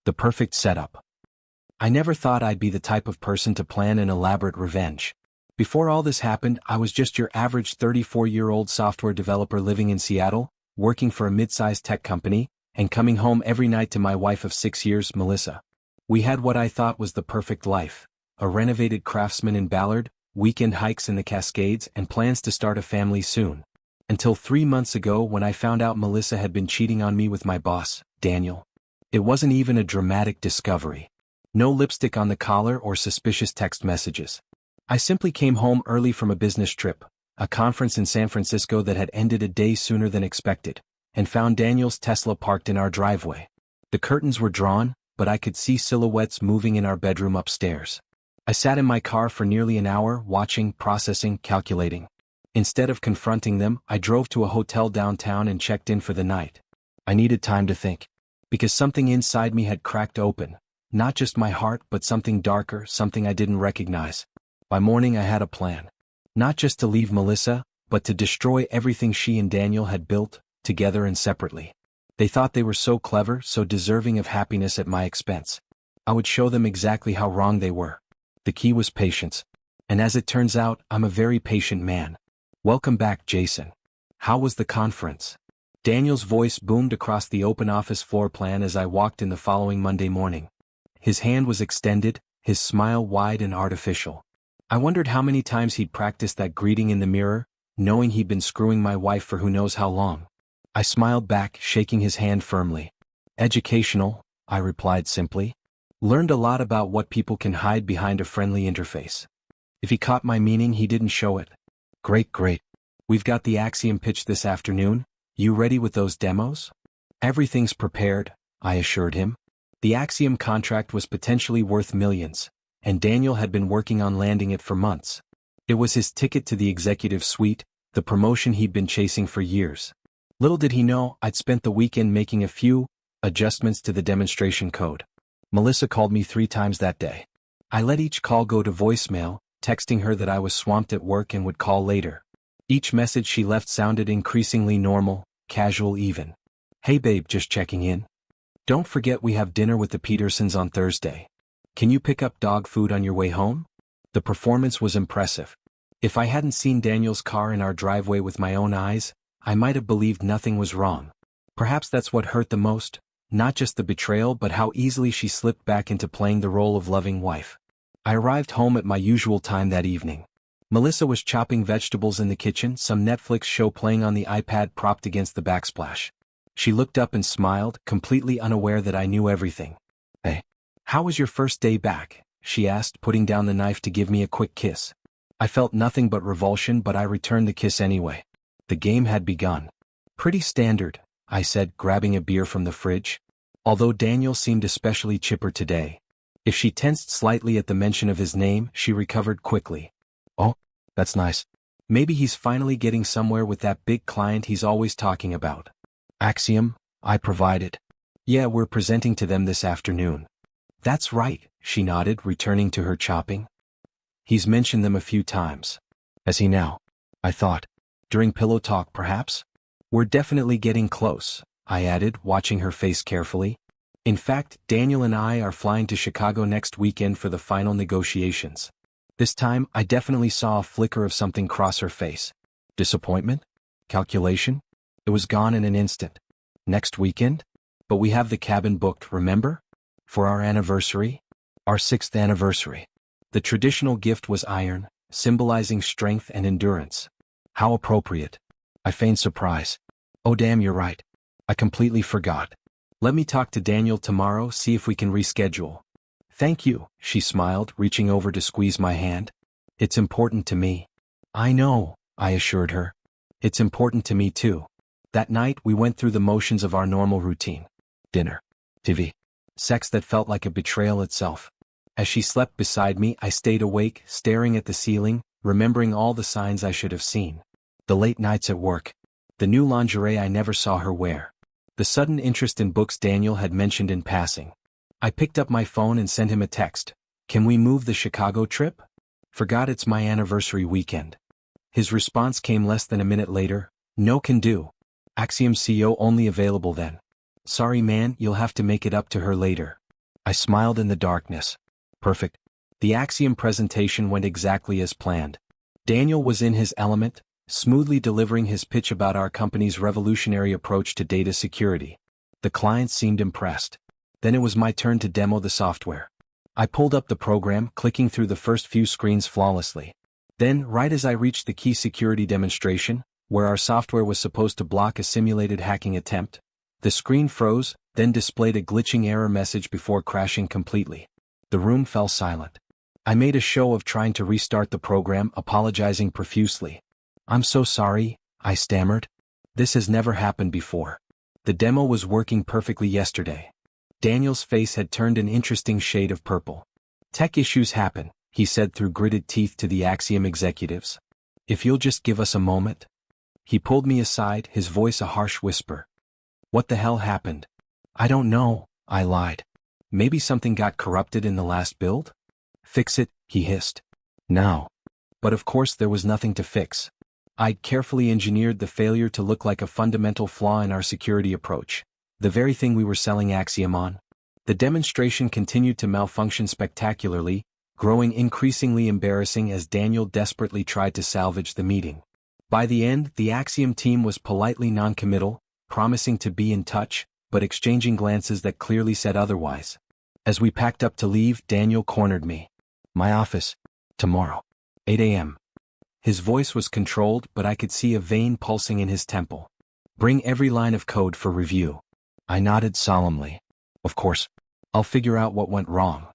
The perfect setup. I never thought I'd be the type of person to plan an elaborate revenge. Before all this happened, I was just your average 34-year-old software developer living in Seattle, working for a mid-sized tech company, and coming home every night to my wife of 6 years, Melissa. We had what I thought was the perfect life: a renovated Craftsman in Ballard, weekend hikes in the Cascades, and plans to start a family soon. Until 3 months ago when I found out Melissa had been cheating on me with my boss, Daniel. It wasn't even a dramatic discovery. No lipstick on the collar or suspicious text messages. I simply came home early from a business trip, a conference in San Francisco that had ended a day sooner than expected, and found Daniel's Tesla parked in our driveway. The curtains were drawn, but I could see silhouettes moving in our bedroom upstairs. I sat in my car for nearly an hour, watching, processing, calculating. Instead of confronting them, I drove to a hotel downtown and checked in for the night. I needed time to think. Because something inside me had cracked open. Not just my heart, but something darker, something I didn't recognize. By morning I had a plan. Not just to leave Melissa, but to destroy everything she and Daniel had built, together and separately. They thought they were so clever, so deserving of happiness at my expense. I would show them exactly how wrong they were. The key was patience. And as it turns out, I'm a very patient man. Welcome back, Jason. How was the conference? Daniel's voice boomed across the open office floor plan as I walked in the following Monday morning. His hand was extended, his smile wide and artificial. I wondered how many times he'd practiced that greeting in the mirror, knowing he'd been screwing my wife for who knows how long. I smiled back, shaking his hand firmly. Educational, I replied simply. Learned a lot about what people can hide behind a friendly interface. If he caught my meaning, he didn't show it. Great. We've got the Axiom pitch this afternoon. You ready with those demos? Everything's prepared, I assured him. The Axiom contract was potentially worth millions, and Daniel had been working on landing it for months. It was his ticket to the executive suite, the promotion he'd been chasing for years. Little did he know, I'd spent the weekend making a few adjustments to the demonstration code. Melissa called me 3 times that day. I let each call go to voicemail, texting her that I was swamped at work and would call later. Each message she left sounded increasingly normal, casual even. Hey babe, just checking in. Don't forget we have dinner with the Petersons on Thursday. Can you pick up dog food on your way home? The performance was impressive. If I hadn't seen Daniel's car in our driveway with my own eyes, I might have believed nothing was wrong. Perhaps that's what hurt the most, not just the betrayal but how easily she slipped back into playing the role of loving wife. I arrived home at my usual time that evening. Melissa was chopping vegetables in the kitchen, some Netflix show playing on the iPad propped against the backsplash. She looked up and smiled, completely unaware that I knew everything. Hey, how was your first day back? She asked, putting down the knife to give me a quick kiss. I felt nothing but revulsion, but I returned the kiss anyway. The game had begun. Pretty standard, I said, grabbing a beer from the fridge. Although Daniel seemed especially chipper today. If she tensed slightly at the mention of his name, she recovered quickly. Oh, that's nice. Maybe he's finally getting somewhere with that big client he's always talking about. Axiom, I provided. Yeah, we're presenting to them this afternoon. That's right, she nodded, returning to her chopping. He's mentioned them a few times. Has he now? I thought. During pillow talk, perhaps? We're definitely getting close, I added, watching her face carefully. In fact, Daniel and I are flying to Chicago next weekend for the final negotiations. This time, I definitely saw a flicker of something cross her face. Disappointment? Calculation? It was gone in an instant. Next weekend? But we have the cabin booked, remember? For our anniversary? Our 6th anniversary. The traditional gift was iron, symbolizing strength and endurance. How appropriate. I feigned surprise. Oh damn, you're right. I completely forgot. Let me talk to Daniel tomorrow, see if we can reschedule. Thank you, she smiled, reaching over to squeeze my hand. It's important to me. I know, I assured her. It's important to me too. That night we went through the motions of our normal routine. Dinner. TV. Sex that felt like a betrayal itself. As she slept beside me, I stayed awake, staring at the ceiling, remembering all the signs I should have seen. The late nights at work. The new lingerie I never saw her wear. The sudden interest in books Daniel had mentioned in passing. I picked up my phone and sent him a text. Can we move the Chicago trip? Forgot it's my anniversary weekend. His response came less than a minute later. No can do. Axiom CO only available then. Sorry man, you'll have to make it up to her later. I smiled in the darkness. Perfect. The Axiom presentation went exactly as planned. Daniel was in his element, smoothly delivering his pitch about our company's revolutionary approach to data security. The client seemed impressed. Then it was my turn to demo the software. I pulled up the program, clicking through the first few screens flawlessly. Then, right as I reached the key security demonstration, where our software was supposed to block a simulated hacking attempt, the screen froze, then displayed a glitching error message before crashing completely. The room fell silent. I made a show of trying to restart the program, apologizing profusely. "I'm so sorry," I stammered. "This has never happened before. The demo was working perfectly yesterday." Daniel's face had turned an interesting shade of purple. "Tech issues happen," he said through gritted teeth to the Axiom executives. "If you'll just give us a moment." He pulled me aside, his voice a harsh whisper. "What the hell happened?" "I don't know," I lied. "Maybe something got corrupted in the last build?" "Fix it," he hissed. "Now." But of course there was nothing to fix. I'd carefully engineered the failure to look like a fundamental flaw in our security approach, the very thing we were selling Axiom on. The demonstration continued to malfunction spectacularly, growing increasingly embarrassing as Daniel desperately tried to salvage the meeting. By the end, the Axiom team was politely noncommittal, promising to be in touch, but exchanging glances that clearly said otherwise. As we packed up to leave, Daniel cornered me. "My office. Tomorrow. 8 a.m. His voice was controlled, but I could see a vein pulsing in his temple. "Bring every line of code for review." I nodded solemnly. "Of course. I'll figure out what went wrong."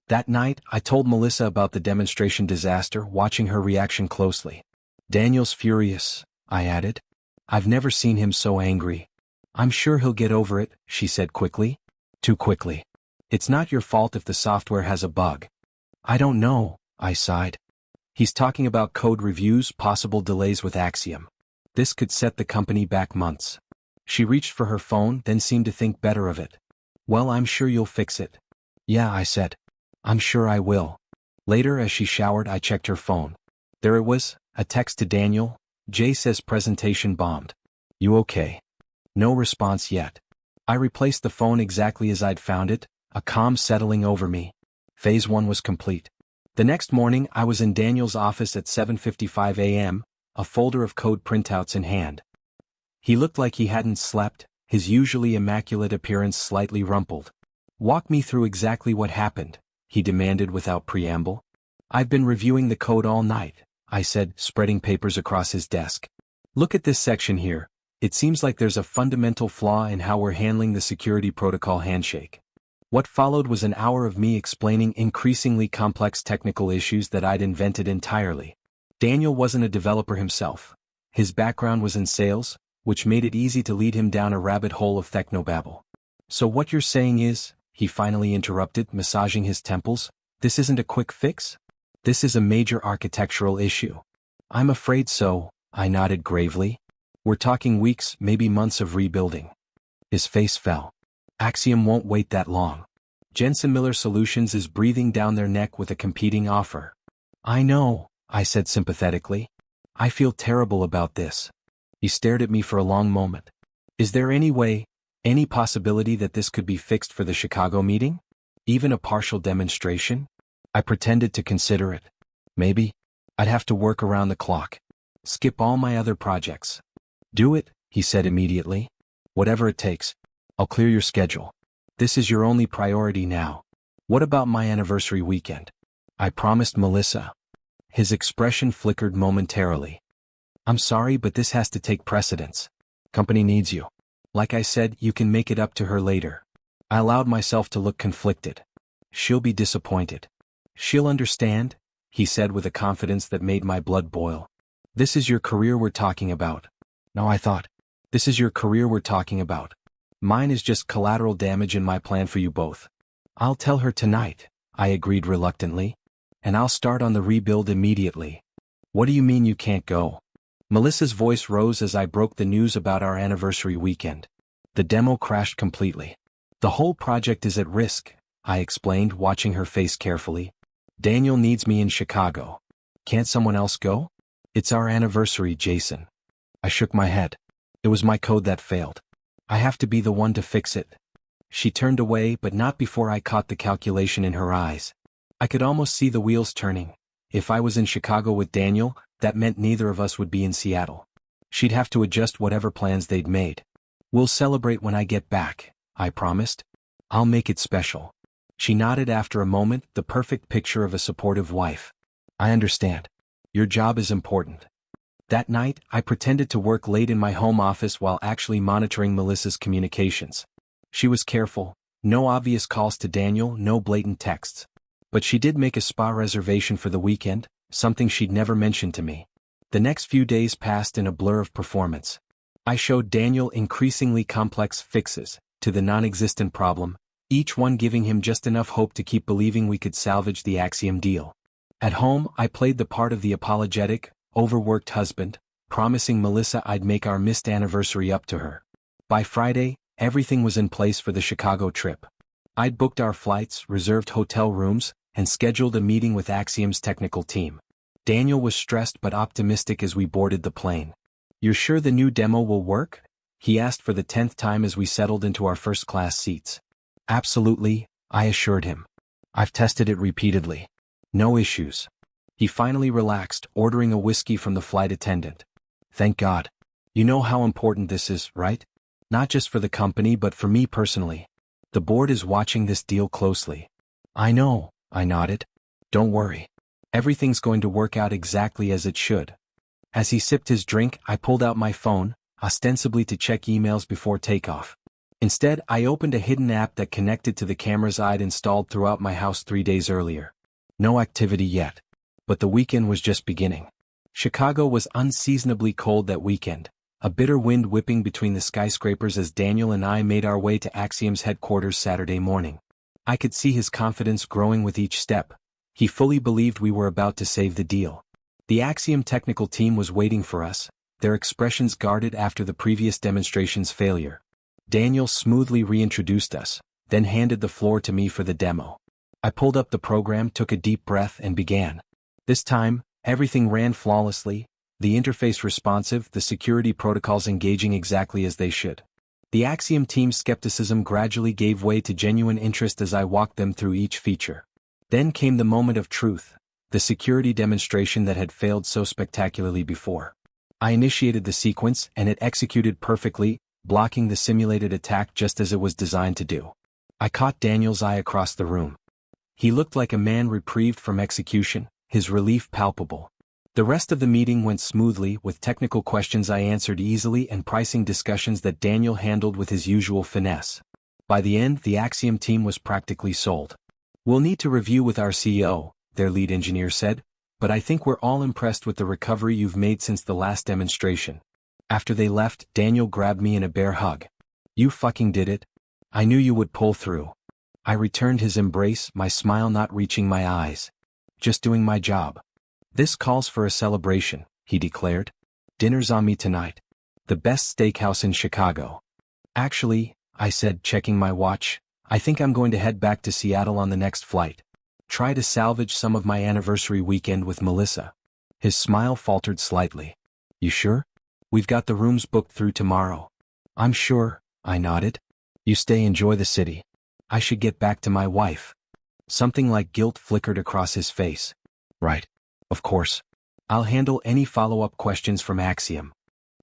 That night, I told Melissa about the demonstration disaster, watching her reaction closely. "Daniel's furious," I added. "I've never seen him so angry." "I'm sure he'll get over it," she said quickly. Too quickly. "It's not your fault if the software has a bug." "I don't know," I sighed. "He's talking about code reviews, possible delays with Axiom. This could set the company back months." She reached for her phone, then seemed to think better of it. "Well, I'm sure you'll fix it." "Yeah," I said. "I'm sure I will." Later, as she showered, I checked her phone. There it was, a text to Daniel. "Jay says presentation bombed. You okay?" No response yet. I replaced the phone exactly as I'd found it, a calm settling over me. Phase 1 was complete. The next morning, I was in Daniel's office at 7:55 a.m., a folder of code printouts in hand. He looked like he hadn't slept, his usually immaculate appearance slightly rumpled. "Walk me through exactly what happened," he demanded without preamble. "I've been reviewing the code all night," I said, spreading papers across his desk. "Look at this section here. It seems like there's a fundamental flaw in how we're handling the security protocol handshake." What followed was an hour of me explaining increasingly complex technical issues that I'd invented entirely. Daniel wasn't a developer himself. His background was in sales, which made it easy to lead him down a rabbit hole of technobabble. "So what you're saying is," he finally interrupted, massaging his temples, "this isn't a quick fix? This is a major architectural issue." "I'm afraid so," I nodded gravely. "We're talking weeks, maybe months of rebuilding." His face fell. "Axiom won't wait that long. Jensen Miller Solutions is breathing down their neck with a competing offer." "I know," I said sympathetically. "I feel terrible about this." He stared at me for a long moment. "Is there any way, any possibility that this could be fixed for the Chicago meeting? Even a partial demonstration?" I pretended to consider it. "Maybe. I'd have to work around the clock. Skip all my other projects." "Do it," he said immediately. "Whatever it takes. I'll clear your schedule. This is your only priority now. What about my anniversary weekend?" I promised Melissa. His expression flickered momentarily. "I'm sorry, but this has to take precedence. Company needs you. Like I said, you can make it up to her later." I allowed myself to look conflicted. "She'll be disappointed." "She'll understand," he said with a confidence that made my blood boil. "This is your career we're talking about." No, I thought. This is your career we're talking about. Mine is just collateral damage in my plan for you both. "I'll tell her tonight," I agreed reluctantly. "And I'll start on the rebuild immediately." "What do you mean you can't go?" Melissa's voice rose as I broke the news about our anniversary weekend. The demo crashed completely. "The whole project is at risk," I explained, watching her face carefully. "Daniel needs me in Chicago. Can't someone else go?" "It's our anniversary, Jason." I shook my head. It was my code that failed. I have to be the one to fix it. She turned away, but not before I caught the calculation in her eyes. I could almost see the wheels turning. If I was in Chicago with Daniel, that meant neither of us would be in Seattle. She'd have to adjust whatever plans they'd made. "We'll celebrate when I get back," I promised. "I'll make it special." She nodded after a moment, the perfect picture of a supportive wife. "I understand. Your job is important." That night, I pretended to work late in my home office while actually monitoring Melissa's communications. She was careful, no obvious calls to Daniel, no blatant texts. But she did make a spa reservation for the weekend, something she'd never mentioned to me. The next few days passed in a blur of performance. I showed Daniel increasingly complex fixes to the non-existent problem, each one giving him just enough hope to keep believing we could salvage the Axiom deal. At home, I played the part of the apologetic, overworked husband, promising Melissa I'd make our missed anniversary up to her. By Friday, everything was in place for the Chicago trip. I'd booked our flights, reserved hotel rooms, and scheduled a meeting with Axiom's technical team. Daniel was stressed but optimistic as we boarded the plane. "You're sure the new demo will work?" he asked for the 10th time as we settled into our first-class seats. "Absolutely," I assured him. "I've tested it repeatedly. No issues." He finally relaxed, ordering a whiskey from the flight attendant. "Thank God. You know how important this is, right? Not just for the company but for me personally. The board is watching this deal closely." "I know," I nodded. "Don't worry. Everything's going to work out exactly as it should." As he sipped his drink, I pulled out my phone, ostensibly to check emails before takeoff. Instead, I opened a hidden app that connected to the cameras I'd installed throughout my house 3 days earlier. No activity yet. But the weekend was just beginning. Chicago was unseasonably cold that weekend, a bitter wind whipping between the skyscrapers as Daniel and I made our way to Axiom's headquarters Saturday morning. I could see his confidence growing with each step. He fully believed we were about to save the deal. The Axiom technical team was waiting for us, their expressions guarded after the previous demonstration's failure. Daniel smoothly reintroduced us, then handed the floor to me for the demo. I pulled up the program, took a deep breath, and began. This time, everything ran flawlessly, the interface responsive, the security protocols engaging exactly as they should. The Axiom team's skepticism gradually gave way to genuine interest as I walked them through each feature. Then came the moment of truth, the security demonstration that had failed so spectacularly before. I initiated the sequence, and it executed perfectly, blocking the simulated attack just as it was designed to do. I caught Daniel's eye across the room. He looked like a man reprieved from execution, his relief palpable. The rest of the meeting went smoothly, with technical questions I answered easily and pricing discussions that Daniel handled with his usual finesse. By the end, the Axiom team was practically sold. "We'll need to review with our CEO," their lead engineer said, "but I think we're all impressed with the recovery you've made since the last demonstration." After they left, Daniel grabbed me in a bear hug. "You fucking did it. I knew you would pull through." I returned his embrace, my smile not reaching my eyes. "Just doing my job." "This calls for a celebration," he declared. "Dinner's on me tonight. The best steakhouse in Chicago." "Actually," I said, checking my watch, "I think I'm going to head back to Seattle on the next flight. Try to salvage some of my anniversary weekend with Melissa." His smile faltered slightly. "You sure? We've got the rooms booked through tomorrow." "I'm sure," I nodded. "You stay, enjoy the city. I should get back to my wife." Something like guilt flickered across his face. "Right. Of course. I'll handle any follow-up questions from Axiom."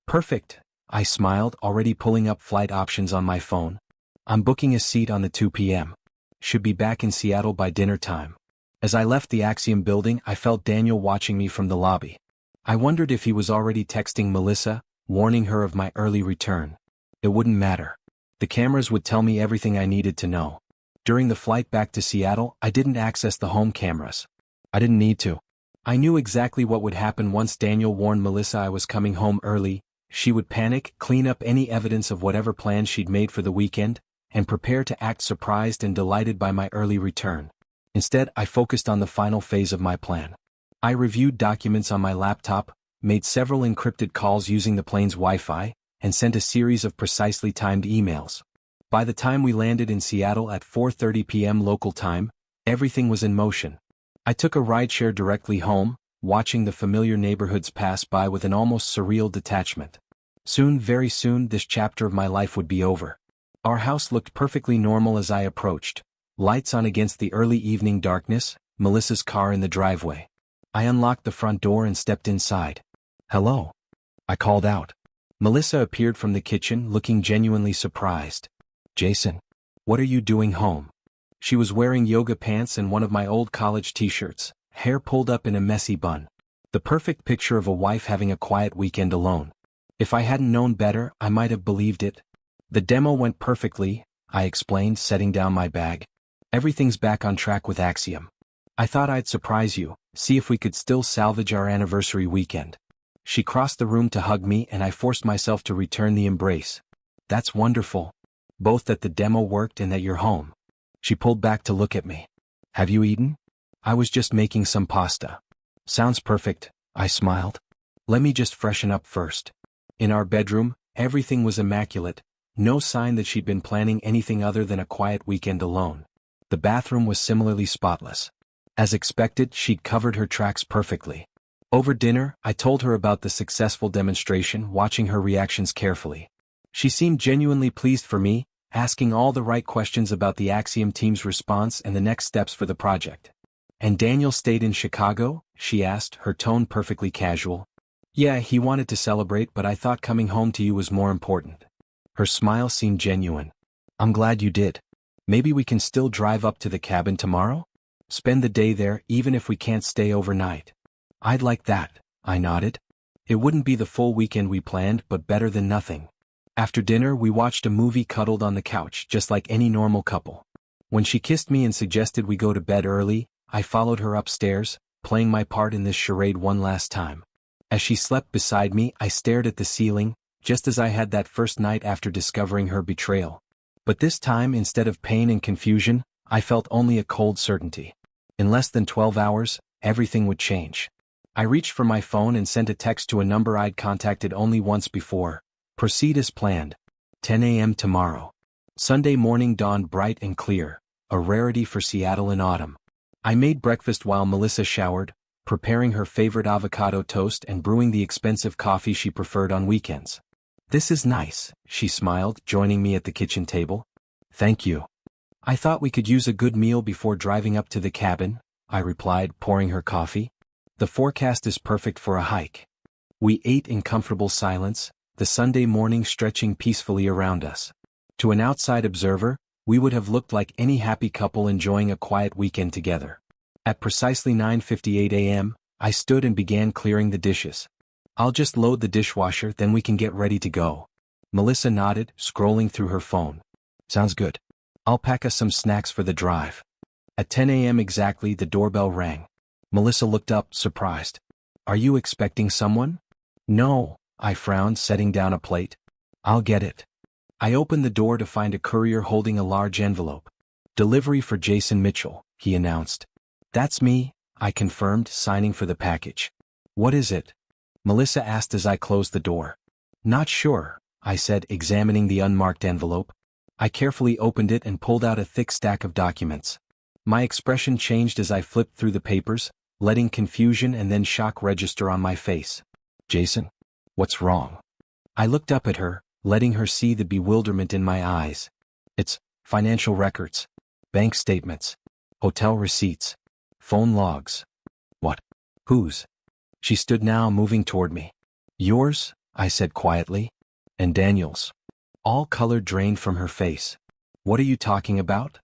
"Perfect," I smiled, already pulling up flight options on my phone. "I'm booking a seat on the 2 p.m. Should be back in Seattle by dinner time." As I left the Axiom building, I felt Daniel watching me from the lobby. I wondered if he was already texting Melissa, warning her of my early return. It wouldn't matter. The cameras would tell me everything I needed to know. During the flight back to Seattle, I didn't access the home cameras. I didn't need to. I knew exactly what would happen once Daniel warned Melissa I was coming home early. She would panic, clean up any evidence of whatever plans she'd made for the weekend, and prepare to act surprised and delighted by my early return. Instead, I focused on the final phase of my plan. I reviewed documents on my laptop, made several encrypted calls using the plane's Wi-Fi, and sent a series of precisely timed emails. By the time we landed in Seattle at 4:30 p.m. local time, everything was in motion. I took a rideshare directly home, watching the familiar neighborhoods pass by with an almost surreal detachment. Soon, very soon, this chapter of my life would be over. Our house looked perfectly normal as I approached. Lights on against the early evening darkness, Melissa's car in the driveway. I unlocked the front door and stepped inside. "Hello," I called out. Melissa appeared from the kitchen looking genuinely surprised. "Jason, what are you doing home?" She was wearing yoga pants and one of my old college t-shirts, hair pulled up in a messy bun. The perfect picture of a wife having a quiet weekend alone. If I hadn't known better, I might have believed it. "The demo went perfectly," I explained, setting down my bag. "Everything's back on track with Axiom. I thought I'd surprise you, see if we could still salvage our anniversary weekend." She crossed the room to hug me and I forced myself to return the embrace. "That's wonderful. Both that the demo worked and that you're home." She pulled back to look at me. "Have you eaten?" "I was just making some pasta." "Sounds perfect," I smiled. "Let me just freshen up first." In our bedroom, everything was immaculate, no sign that she'd been planning anything other than a quiet weekend alone. The bathroom was similarly spotless. As expected, she'd covered her tracks perfectly. Over dinner, I told her about the successful demonstration, watching her reactions carefully. She seemed genuinely pleased for me, asking all the right questions about the Axiom team's response and the next steps for the project. "And Daniel stayed in Chicago?" she asked, her tone perfectly casual. "Yeah, he wanted to celebrate, but I thought coming home to you was more important." Her smile seemed genuine. "I'm glad you did. Maybe we can still drive up to the cabin tomorrow? Spend the day there, even if we can't stay overnight." "I'd like that," I nodded. It wouldn't be the full weekend we planned, but better than nothing. After dinner, we watched a movie cuddled on the couch, just like any normal couple. When she kissed me and suggested we go to bed early, I followed her upstairs, playing my part in this charade one last time. As she slept beside me, I stared at the ceiling, just as I had that first night after discovering her betrayal. But this time, instead of pain and confusion, I felt only a cold certainty. In less than 12 hours, everything would change. I reached for my phone and sent a text to a number I'd contacted only once before. "Proceed as planned. 10 a.m. tomorrow." Sunday morning dawned bright and clear, a rarity for Seattle in autumn. I made breakfast while Melissa showered, preparing her favorite avocado toast and brewing the expensive coffee she preferred on weekends. "This is nice," she smiled, joining me at the kitchen table. "Thank you. I thought we could use a good meal before driving up to the cabin," I replied, pouring her coffee. "The forecast is perfect for a hike." We ate in comfortable silence, the Sunday morning stretching peacefully around us. To an outside observer, we would have looked like any happy couple enjoying a quiet weekend together. At precisely 9:58 a.m., I stood and began clearing the dishes. "I'll just load the dishwasher, then we can get ready to go." Melissa nodded, scrolling through her phone. "Sounds good. I'll pack us some snacks for the drive." At 10 a.m. exactly, the doorbell rang. Melissa looked up, surprised. "Are you expecting someone?" "No," I frowned, setting down a plate. "I'll get it." I opened the door to find a courier holding a large envelope. "Delivery for Jason Mitchell," he announced. "That's me," I confirmed, signing for the package. "What is it?" Melissa asked as I closed the door. "Not sure," I said, examining the unmarked envelope. I carefully opened it and pulled out a thick stack of documents. My expression changed as I flipped through the papers, letting confusion and then shock register on my face. "Jason, what's wrong?" I looked up at her, letting her see the bewilderment in my eyes. "It's financial records, bank statements, hotel receipts, phone logs." "What? Whose?" She stood now, moving toward me. "Yours," I said quietly. "And Daniel's." All color drained from her face. "What are you talking about?"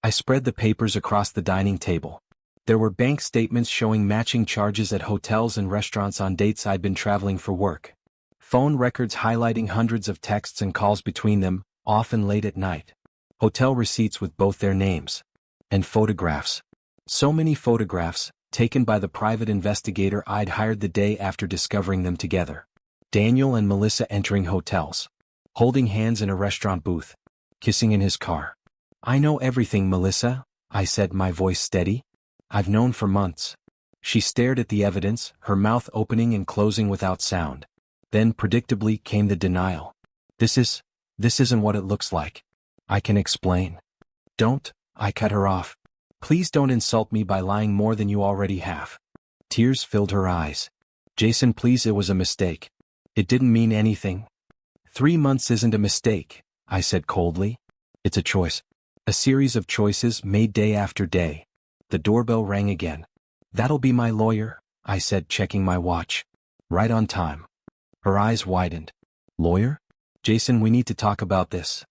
I spread the papers across the dining table. There were bank statements showing matching charges at hotels and restaurants on dates I'd been traveling for work. Phone records highlighting hundreds of texts and calls between them, often late at night. Hotel receipts with both their names. And photographs. So many photographs, taken by the private investigator I'd hired the day after discovering them together. Daniel and Melissa entering hotels. Holding hands in a restaurant booth. Kissing in his car. "I know everything, Melissa," I said, my voice steady. "I've known for months." She stared at the evidence, her mouth opening and closing without sound. Then predictably came the denial. This isn't what it looks like. I can explain." "Don't," I cut her off. "Please don't insult me by lying more than you already have." Tears filled her eyes. "Jason, please, it was a mistake. It didn't mean anything." 3 months isn't a mistake," I said coldly. It's a choice. A series of choices made day after day. The doorbell rang again. That'll be my lawyer, I said, checking my watch. Right on time. Her eyes widened. Lawyer? Jason, we need to talk about this.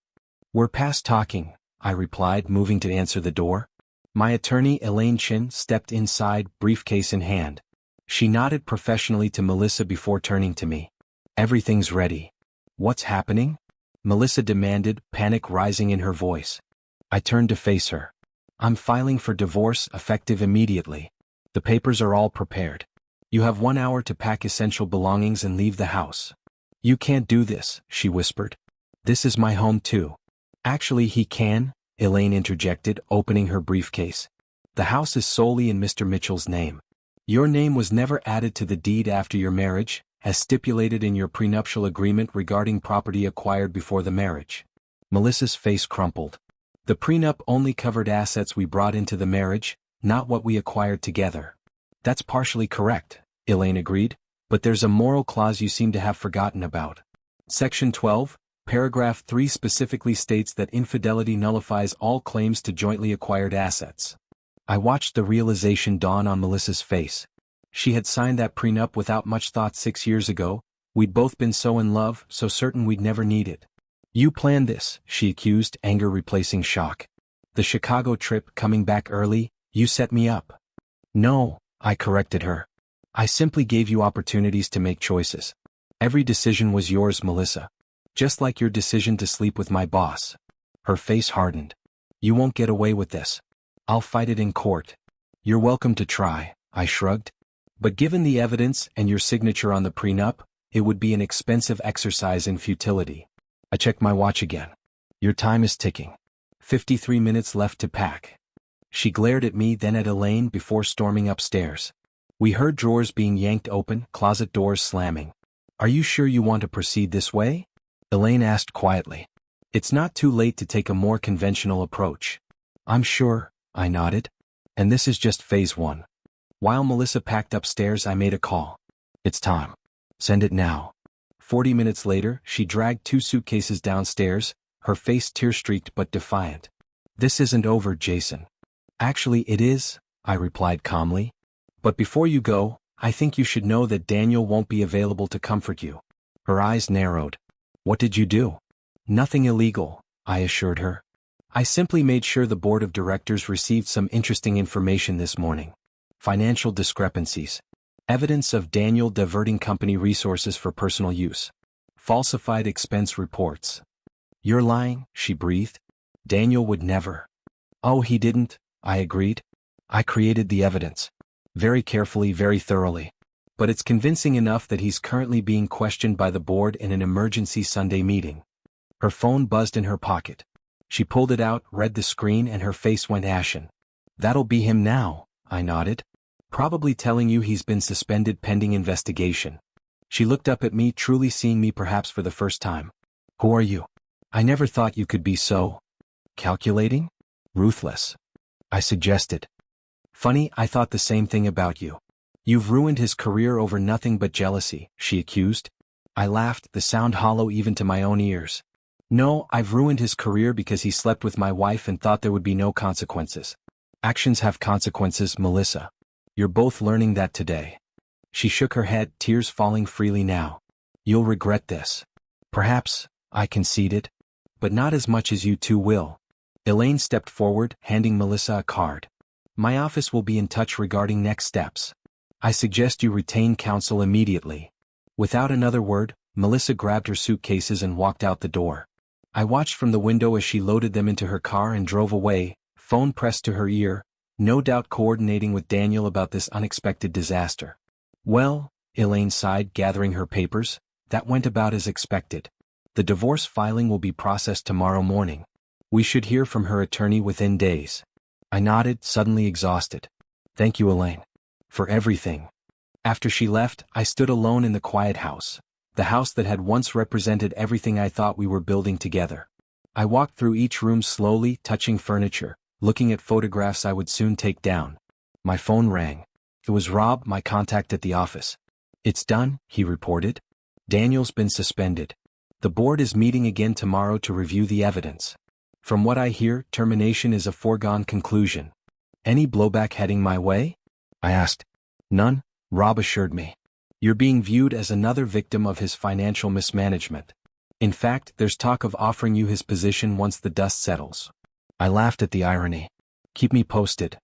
We're past talking, I replied, moving to answer the door. My attorney, Elaine Chin, stepped inside, briefcase in hand. She nodded professionally to Melissa before turning to me. Everything's ready. What's happening? Melissa demanded, panic rising in her voice. I turned to face her. I'm filing for divorce, effective immediately. The papers are all prepared. You have 1 hour to pack essential belongings and leave the house. You can't do this, she whispered. This is my home too. Actually, he can, Elaine interjected, opening her briefcase. The house is solely in Mr. Mitchell's name. Your name was never added to the deed after your marriage, as stipulated in your prenuptial agreement regarding property acquired before the marriage. Melissa's face crumpled. The prenup only covered assets we brought into the marriage, not what we acquired together. That's partially correct, Elaine agreed, but there's a moral clause you seem to have forgotten about. Section 12, paragraph 3 specifically states that infidelity nullifies all claims to jointly acquired assets. I watched the realization dawn on Melissa's face. She had signed that prenup without much thought 6 years ago. We'd both been so in love, so certain we'd never need it. You planned this, she accused, anger replacing shock. The Chicago trip, coming back early, you set me up. No, I corrected her. I simply gave you opportunities to make choices. Every decision was yours, Melissa. Just like your decision to sleep with my boss. Her face hardened. You won't get away with this. I'll fight it in court. You're welcome to try, I shrugged. But given the evidence and your signature on the prenup, it would be an expensive exercise in futility. I checked my watch again. Your time is ticking. 53 minutes left to pack. She glared at me, then at Elaine before storming upstairs. We heard drawers being yanked open, closet doors slamming. Are you sure you want to proceed this way? Elaine asked quietly. It's not too late to take a more conventional approach. I'm sure, I nodded. And this is just phase 1. While Melissa packed upstairs, I made a call. It's time. Send it now. 40 minutes later, she dragged 2 suitcases downstairs, her face tear-streaked but defiant. This isn't over, Jason. Actually, it is, I replied calmly. But before you go, I think you should know that Daniel won't be available to comfort you. Her eyes narrowed. What did you do? Nothing illegal, I assured her. I simply made sure the board of directors received some interesting information this morning. Financial discrepancies. Evidence of Daniel diverting company resources for personal use. Falsified expense reports. You're lying, she breathed. Daniel would never. Oh, he didn't, I agreed. I created the evidence. Very carefully, very thoroughly. But it's convincing enough that he's currently being questioned by the board in an emergency Sunday meeting. Her phone buzzed in her pocket. She pulled it out, read the screen, and her face went ashen. That'll be him now, I nodded. Probably telling you he's been suspended pending investigation. She looked up at me, truly seeing me perhaps for the first time. Who are you? I never thought you could be so calculating? Ruthless. I suggested. Funny, I thought the same thing about you. You've ruined his career over nothing but jealousy, she accused. I laughed, the sound hollow even to my own ears. No, I've ruined his career because he slept with my wife and thought there would be no consequences. Actions have consequences, Melissa. You're both learning that today. She shook her head, tears falling freely now. You'll regret this. Perhaps, I conceded. But not as much as you two will. Elaine stepped forward, handing Melissa a card. My office will be in touch regarding next steps. I suggest you retain counsel immediately. Without another word, Melissa grabbed her suitcases and walked out the door. I watched from the window as she loaded them into her car and drove away, phone pressed to her ear, no doubt coordinating with Daniel about this unexpected disaster. Well, Elaine sighed, gathering her papers, that went about as expected. The divorce filing will be processed tomorrow morning. We should hear from her attorney within days. I nodded, suddenly exhausted. Thank you, Elaine. For everything. After she left, I stood alone in the quiet house. The house that had once represented everything I thought we were building together. I walked through each room slowly, touching furniture, looking at photographs I would soon take down. My phone rang. It was Rob, my contact at the office. It's done, he reported. Daniel's been suspended. The board is meeting again tomorrow to review the evidence. From what I hear, termination is a foregone conclusion. Any blowback heading my way? I asked. None, Rob assured me. You're being viewed as another victim of his financial mismanagement. In fact, there's talk of offering you his position once the dust settles. I laughed at the irony. Keep me posted.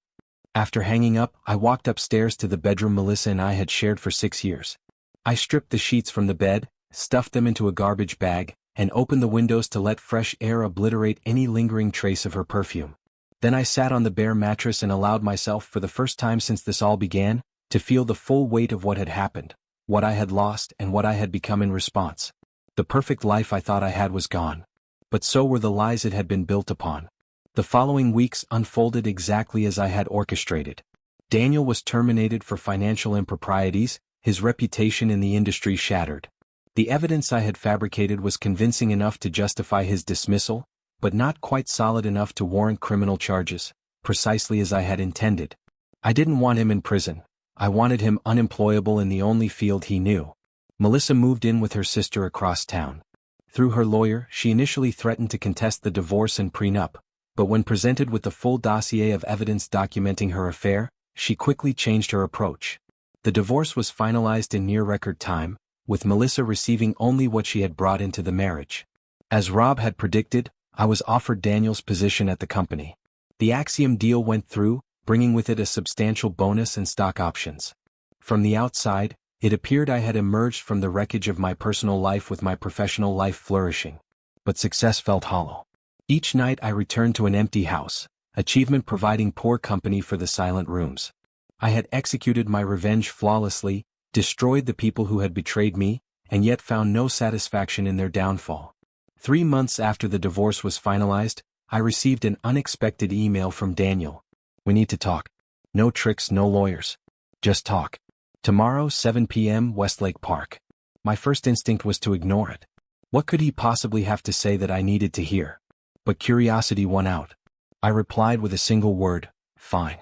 After hanging up, I walked upstairs to the bedroom Melissa and I had shared for 6 years. I stripped the sheets from the bed, stuffed them into a garbage bag, and opened the windows to let fresh air obliterate any lingering trace of her perfume. Then I sat on the bare mattress and allowed myself, for the first time since this all began, to feel the full weight of what had happened, what I had lost and what I had become in response. The perfect life I thought I had was gone. But so were the lies it had been built upon. The following weeks unfolded exactly as I had orchestrated. Daniel was terminated for financial improprieties, his reputation in the industry shattered. The evidence I had fabricated was convincing enough to justify his dismissal, but not quite solid enough to warrant criminal charges, precisely as I had intended. I didn't want him in prison. I wanted him unemployable in the only field he knew. Melissa moved in with her sister across town. Through her lawyer, she initially threatened to contest the divorce and prenup, but when presented with the full dossier of evidence documenting her affair, she quickly changed her approach. The divorce was finalized in near-record time, with Melissa receiving only what she had brought into the marriage. As Rob had predicted, I was offered Daniel's position at the company. The Axiom deal went through, bringing with it a substantial bonus and stock options. From the outside, it appeared I had emerged from the wreckage of my personal life with my professional life flourishing. But success felt hollow. Each night I returned to an empty house, achievement providing poor company for the silent rooms. I had executed my revenge flawlessly, destroyed the people who had betrayed me, and yet found no satisfaction in their downfall. 3 months after the divorce was finalized, I received an unexpected email from Daniel. We need to talk. No tricks, no lawyers. Just talk. Tomorrow, 7 p.m., Westlake Park. My first instinct was to ignore it. What could he possibly have to say that I needed to hear? But curiosity won out. I replied with a single word, fine.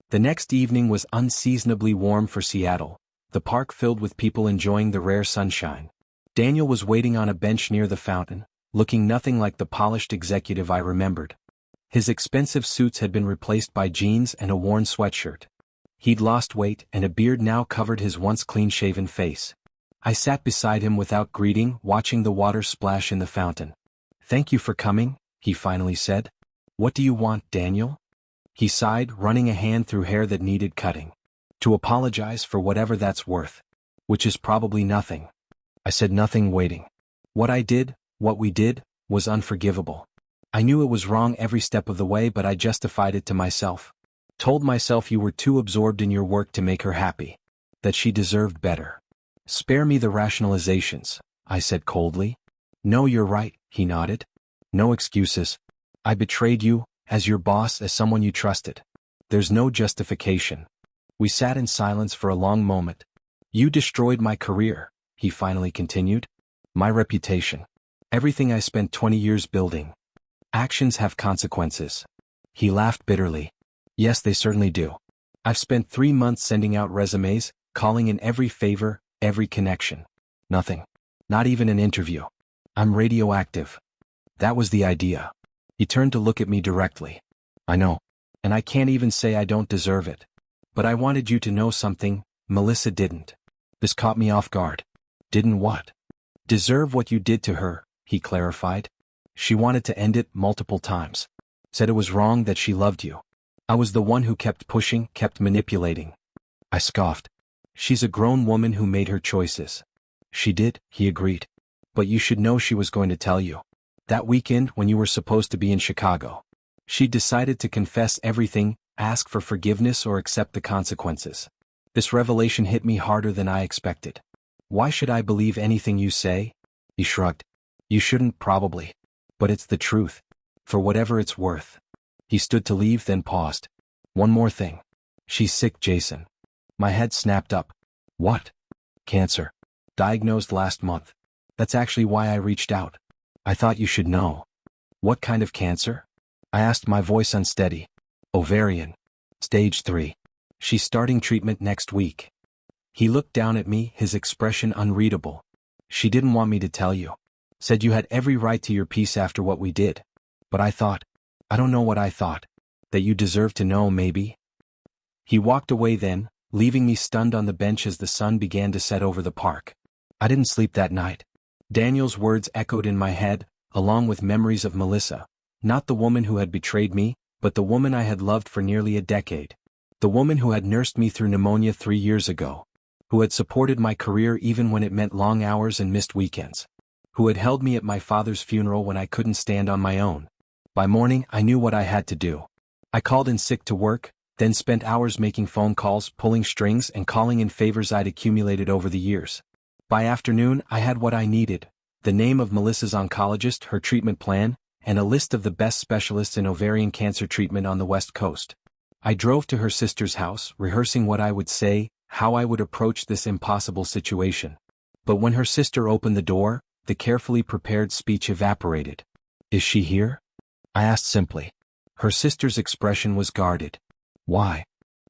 The next evening was unseasonably warm for Seattle, the park filled with people enjoying the rare sunshine. Daniel was waiting on a bench near the fountain, looking nothing like the polished executive I remembered. His expensive suits had been replaced by jeans and a worn sweatshirt. He'd lost weight, and a beard now covered his once clean-shaven face. I sat beside him without greeting, watching the water splash in the fountain. "Thank you for coming," he finally said. "What do you want, Daniel?" He sighed, running a hand through hair that needed cutting. "To apologize for whatever that's worth. Which is probably nothing." I said nothing, waiting. What I did, what we did, was unforgivable. I knew it was wrong every step of the way, but I justified it to myself. Told myself you were too absorbed in your work to make her happy. That she deserved better. "Spare me the rationalizations," I said coldly. "No, you're right," he nodded. "No excuses. I betrayed you, as your boss, as someone you trusted. There's no justification." We sat in silence for a long moment. "You destroyed my career," he finally continued. "My reputation. Everything I spent 20 years building. Actions have consequences." He laughed bitterly. "Yes, they certainly do. I've spent 3 months sending out resumes, calling in every favor, every connection. Nothing. Not even an interview. I'm radioactive." That was the idea. He turned to look at me directly. "I know. And I can't even say I don't deserve it. But I wanted you to know something, Melissa didn't." This caught me off guard. "Didn't what?" "Deserve what you did to her," he clarified. "She wanted to end it multiple times. Said it was wrong that she loved you. I was the one who kept pushing, kept manipulating." I scoffed. "She's a grown woman who made her choices." "She did," he agreed. "But you should know she was going to tell you. That weekend when you were supposed to be in Chicago. She decided to confess everything, ask for forgiveness or accept the consequences. This revelation hit me harder than I expected." "Why should I believe anything you say?" He shrugged. "You shouldn't, probably. But it's the truth. For whatever it's worth." He stood to leave, then paused. "One more thing. She's sick, Jason." My head snapped up. "What?" "Cancer. Diagnosed last month. That's actually why I reached out. I thought you should know." "What kind of cancer?" I asked, my voice unsteady. "Ovarian. Stage 3. She's starting treatment next week." He looked down at me, his expression unreadable. "She didn't want me to tell you. Said you had every right to your peace after what we did. But I thought, I don't know what I thought. That you deserve to know, maybe. He walked away then, leaving me stunned on the bench as the sun began to set over the park. I didn't sleep that night. Daniel's words echoed in my head, along with memories of Melissa. Not the woman who had betrayed me, but the woman I had loved for nearly a decade. The woman who had nursed me through pneumonia 3 years ago. Who had supported my career even when it meant long hours and missed weekends. Who had held me at my father's funeral when I couldn't stand on my own. By morning, I knew what I had to do. I called in sick to work, then spent hours making phone calls, pulling strings, and calling in favors I'd accumulated over the years. By afternoon, I had what I needed: the name of Melissa's oncologist, her treatment plan, and a list of the best specialists in ovarian cancer treatment on the West Coast. I drove to her sister's house, rehearsing what I would say, how I would approach this impossible situation. But when her sister opened the door, the carefully prepared speech evaporated. "Is she here?" I asked simply. Her sister's expression was guarded. "Why?"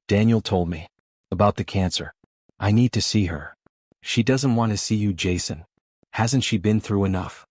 "Daniel told me. About the cancer. I need to see her." "She doesn't want to see you, Jason. Hasn't she been through enough?"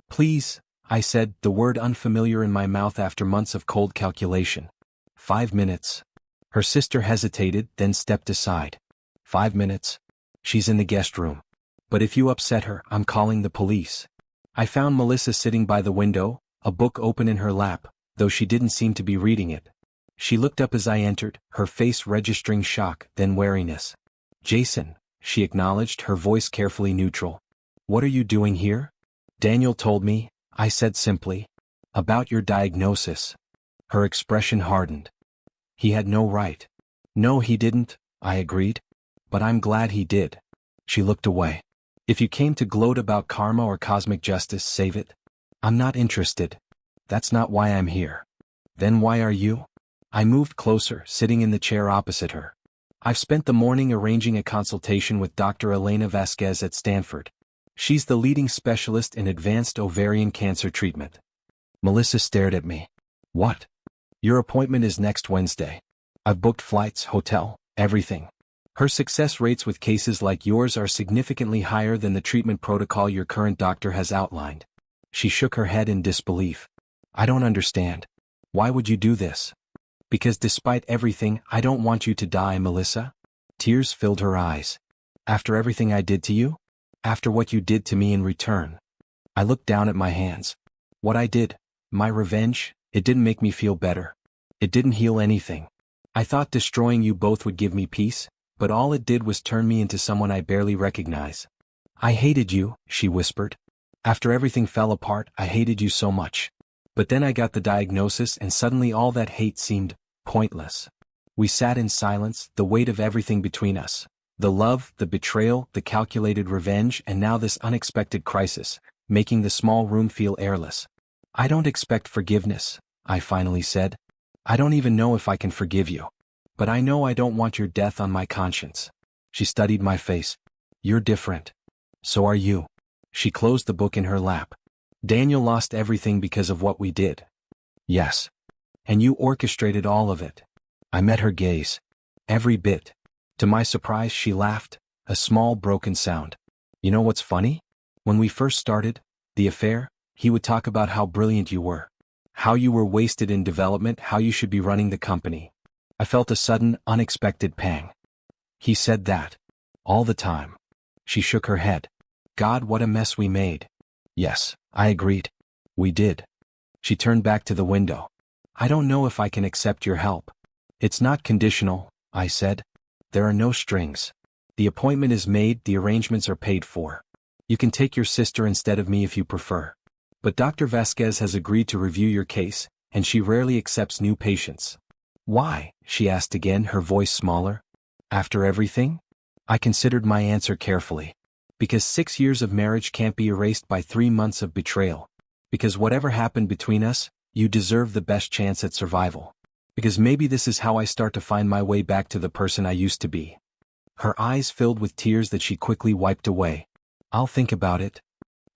"Please," I said, the word unfamiliar in my mouth after months of cold calculation. 5 minutes. Her sister hesitated, then stepped aside. 5 minutes. She's in the guest room. But if you upset her, I'm calling the police. I found Melissa sitting by the window, a book open in her lap, though she didn't seem to be reading it. She looked up as I entered, her face registering shock, then wariness. "Jason," she acknowledged, her voice carefully neutral. "What are you doing here?" "Daniel told me," I said simply. "About your diagnosis." Her expression hardened. "He had no right." "No, he didn't," I agreed. "But I'm glad he did." She looked away. "If you came to gloat about karma or cosmic justice, save it. I'm not interested. That's not why I'm here." "Then why are you?" I moved closer, sitting in the chair opposite her. "I've spent the morning arranging a consultation with Dr. Elena Vasquez at Stanford. She's the leading specialist in advanced ovarian cancer treatment." Melissa stared at me. "What?" "Your appointment is next Wednesday. I've booked flights, hotel, everything. Her success rates with cases like yours are significantly higher than the treatment protocol your current doctor has outlined." She shook her head in disbelief. "I don't understand. Why would you do this?" "Because despite everything, I don't want you to die, Melissa." Tears filled her eyes. "After everything I did to you? After what you did to me in return?" I looked down at my hands. "What I did, my revenge, it didn't make me feel better. It didn't heal anything. I thought destroying you both would give me peace, but all it did was turn me into someone I barely recognize." "I hated you," she whispered. "After everything fell apart, I hated you so much. But then I got the diagnosis and suddenly all that hate seemed pointless." We sat in silence, the weight of everything between us. The love, the betrayal, the calculated revenge, and now this unexpected crisis, making the small room feel airless. "I don't expect forgiveness," I finally said. "I don't even know if I can forgive you. But I know I don't want your death on my conscience." She studied my face. "You're different. So are you." She closed the book in her lap. "Daniel lost everything because of what we did." "Yes. And you orchestrated all of it." I met her gaze. "Every bit." To my surprise, she laughed, a small broken sound. "You know what's funny? When we first started the affair, he would talk about how brilliant you were. How you were wasted in development, how you should be running the company." I felt a sudden, unexpected pang. "He said that. All the time." She shook her head. "God, what a mess we made." "Yes," I agreed. "We did." She turned back to the window. "I don't know if I can accept your help." "It's not conditional," I said. "There are no strings. The appointment is made, the arrangements are paid for. You can take your sister instead of me if you prefer. But Dr. Vasquez has agreed to review your case, and she rarely accepts new patients." "Why?" she asked again, her voice smaller. "After everything?" I considered my answer carefully. "Because 6 years of marriage can't be erased by 3 months of betrayal. Because whatever happened between us, you deserve the best chance at survival. Because maybe this is how I start to find my way back to the person I used to be." Her eyes filled with tears that she quickly wiped away. "I'll think about it."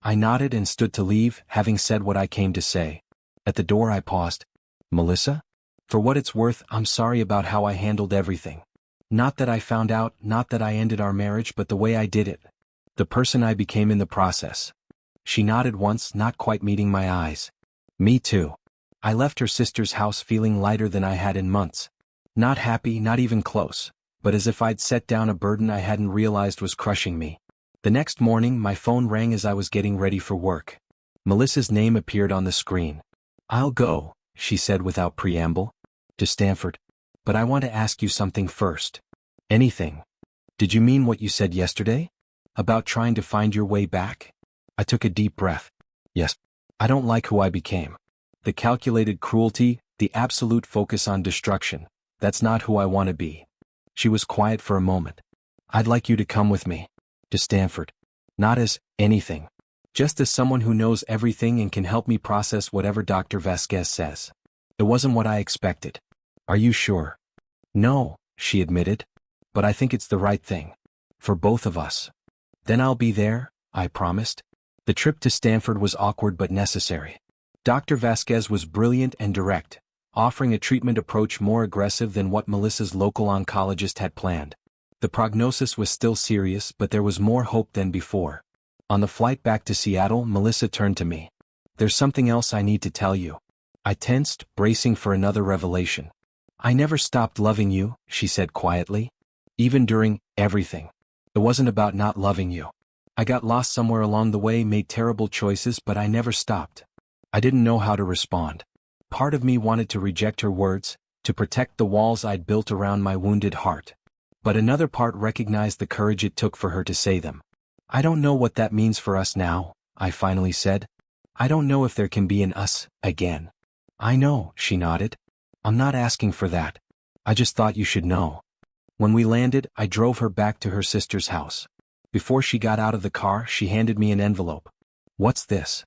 I nodded and stood to leave, having said what I came to say. At the door I paused. "Melissa? For what it's worth, I'm sorry about how I handled everything. Not that I found out, not that I ended our marriage, but the way I did it. The person I became in the process." She nodded once, not quite meeting my eyes. "Me too." I left her sister's house feeling lighter than I had in months. Not happy, not even close, but as if I'd set down a burden I hadn't realized was crushing me. The next morning, my phone rang as I was getting ready for work. Melissa's name appeared on the screen. "I'll go," she said without preamble. "To Stanford. But I want to ask you something first." "Anything. Did you mean what you said yesterday? About trying to find your way back?" I took a deep breath. "Yes. I don't like who I became. The calculated cruelty, the absolute focus on destruction. That's not who I want to be." She was quiet for a moment. "I'd like you to come with me. To Stanford. Not as anything. Just as someone who knows everything and can help me process whatever Dr. Vasquez says." It wasn't what I expected. "Are you sure?" "No," she admitted. "But I think it's the right thing. For both of us." "Then I'll be there," I promised. The trip to Stanford was awkward but necessary. Dr. Vasquez was brilliant and direct, offering a treatment approach more aggressive than what Melissa's local oncologist had planned. The prognosis was still serious, but there was more hope than before. On the flight back to Seattle, Melissa turned to me. "There's something else I need to tell you." I tensed, bracing for another revelation. "I never stopped loving you," she said quietly. "Even during everything. It wasn't about not loving you. I got lost somewhere along the way, made terrible choices, but I never stopped." I didn't know how to respond. Part of me wanted to reject her words, to protect the walls I'd built around my wounded heart. But another part recognized the courage it took for her to say them. "I don't know what that means for us now," I finally said. "I don't know if there can be an us again." "I know," she nodded. "I'm not asking for that. I just thought you should know." When we landed, I drove her back to her sister's house. Before she got out of the car, she handed me an envelope. "What's this?"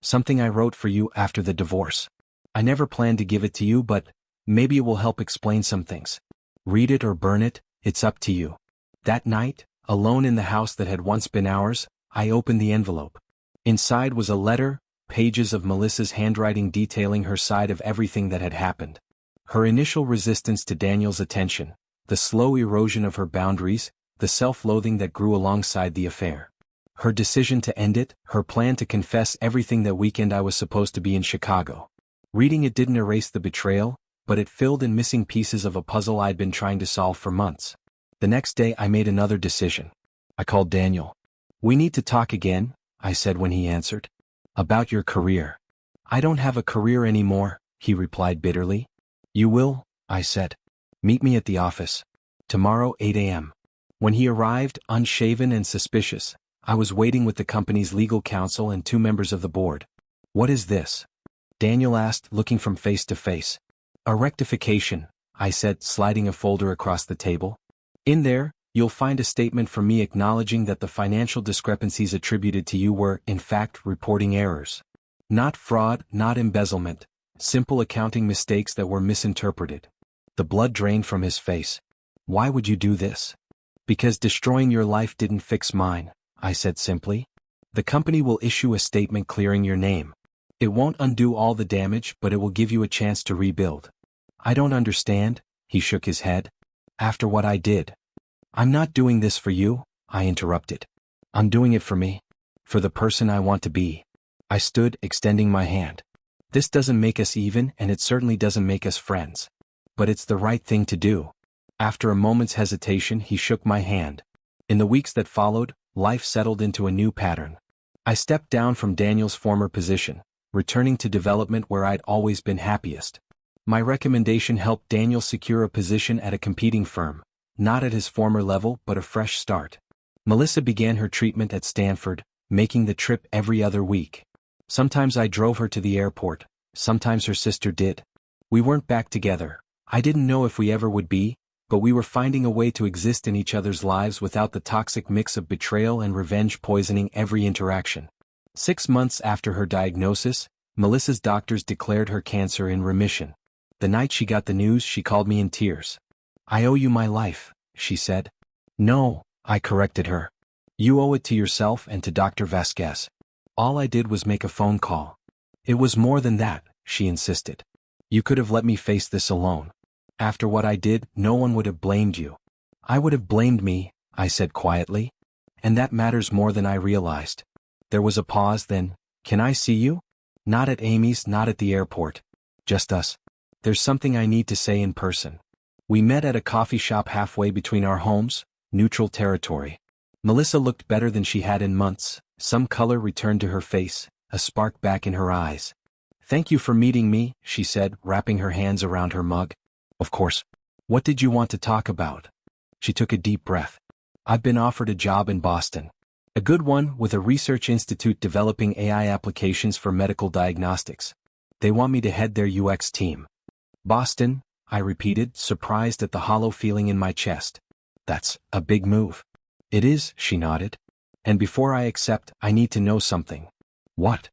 "Something I wrote for you after the divorce. I never planned to give it to you, but maybe it will help explain some things. Read it or burn it, it's up to you." That night, alone in the house that had once been ours, I opened the envelope. Inside was a letter, pages of Melissa's handwriting detailing her side of everything that had happened. Her initial resistance to Daniel's attention, the slow erosion of her boundaries, the self-loathing that grew alongside the affair. Her decision to end it, her plan to confess everything that weekend I was supposed to be in Chicago. Reading it didn't erase the betrayal, but it filled in missing pieces of a puzzle I'd been trying to solve for months. The next day I made another decision. I called Daniel. "We need to talk again," I said when he answered. "About your career." "I don't have a career anymore," he replied bitterly. "You will," I said. "Meet me at the office. Tomorrow 8 a.m. When he arrived, unshaven and suspicious, I was waiting with the company's legal counsel and 2 members of the board. "What is this?" Daniel asked, looking from face to face. "A rectification," I said, sliding a folder across the table. "In there, you'll find a statement from me acknowledging that the financial discrepancies attributed to you were, in fact, reporting errors. Not fraud, not embezzlement. Simple accounting mistakes that were misinterpreted." The blood drained from his face. "Why would you do this?" "Because destroying your life didn't fix mine," I said simply. "The company will issue a statement clearing your name. It won't undo all the damage, but it will give you a chance to rebuild." "I don't understand," he shook his head. "After what I did." "I'm not doing this for you," I interrupted. "I'm doing it for me. For the person I want to be." I stood, extending my hand. "This doesn't make us even, and it certainly doesn't make us friends. But it's the right thing to do." After a moment's hesitation, he shook my hand. In the weeks that followed, life settled into a new pattern. I stepped down from Daniel's former position, returning to development where I'd always been happiest. My recommendation helped Daniel secure a position at a competing firm, not at his former level but a fresh start. Melissa began her treatment at Stanford, making the trip every other week. Sometimes I drove her to the airport, sometimes her sister did. We weren't back together. I didn't know if we ever would be, but we were finding a way to exist in each other's lives without the toxic mix of betrayal and revenge poisoning every interaction. 6 months after her diagnosis, Melissa's doctors declared her cancer in remission. The night she got the news, she called me in tears. "I owe you my life," she said. "No," I corrected her. "You owe it to yourself and to Dr. Vasquez. All I did was make a phone call." "It was more than that," she insisted. "You could have let me face this alone. After what I did, no one would have blamed you." "I would have blamed me," I said quietly. "And that matters more than I realized." There was a pause, then, "Can I see you?" "Not at Amy's, not at the airport." Just us. There's something I need to say in person. We met at a coffee shop halfway between our homes, neutral territory. Melissa looked better than she had in months, some color returned to her face, a spark back in her eyes. Thank you for meeting me, she said, wrapping her hands around her mug. Of course. What did you want to talk about? She took a deep breath. I've been offered a job in Boston. A good one with a research institute developing AI applications for medical diagnostics. They want me to head their UX team. Boston, I repeated, surprised at the hollow feeling in my chest. That's a big move. It is, she nodded. And before I accept, I need to know something. What?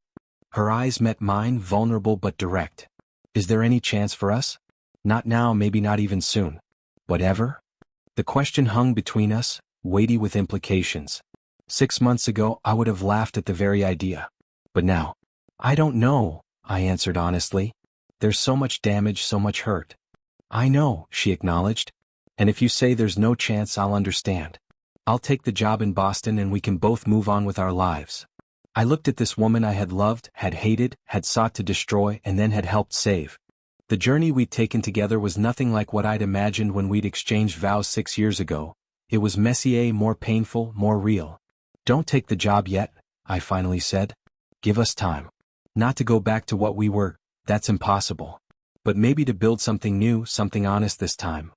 Her eyes met mine, vulnerable but direct. Is there any chance for us? Not now, maybe not even soon. Whatever? The question hung between us, weighty with implications. 6 months ago, I would have laughed at the very idea. But now, I don't know, I answered honestly. There's so much damage, so much hurt. I know, she acknowledged. And if you say there's no chance, I'll understand. I'll take the job in Boston and we can both move on with our lives. I looked at this woman I had loved, had hated, had sought to destroy, and then had helped save. The journey we'd taken together was nothing like what I'd imagined when we'd exchanged vows 6 years ago. It was messier, more painful, more real. Don't take the job yet, I finally said. Give us time. Not to go back to what we were, that's impossible. But maybe to build something new, something honest this time.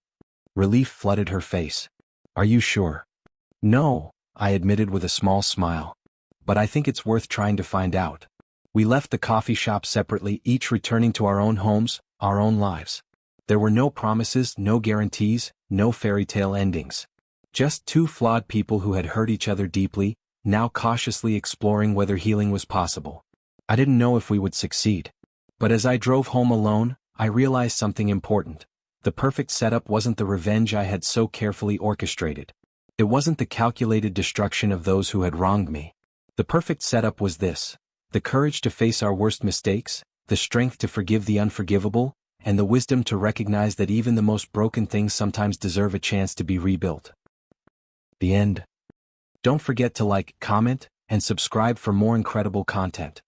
Relief flooded her face. Are you sure? No, I admitted with a small smile. But I think it's worth trying to find out. We left the coffee shop separately, each returning to our own homes, our own lives. There were no promises, no guarantees, no fairy tale endings. Just two flawed people who had hurt each other deeply, now cautiously exploring whether healing was possible. I didn't know if we would succeed. But as I drove home alone, I realized something important. The perfect setup wasn't the revenge I had so carefully orchestrated. It wasn't the calculated destruction of those who had wronged me. The perfect setup was this: the courage to face our worst mistakes, the strength to forgive the unforgivable, and the wisdom to recognize that even the most broken things sometimes deserve a chance to be rebuilt. The end. Don't forget to like, comment, and subscribe for more incredible content.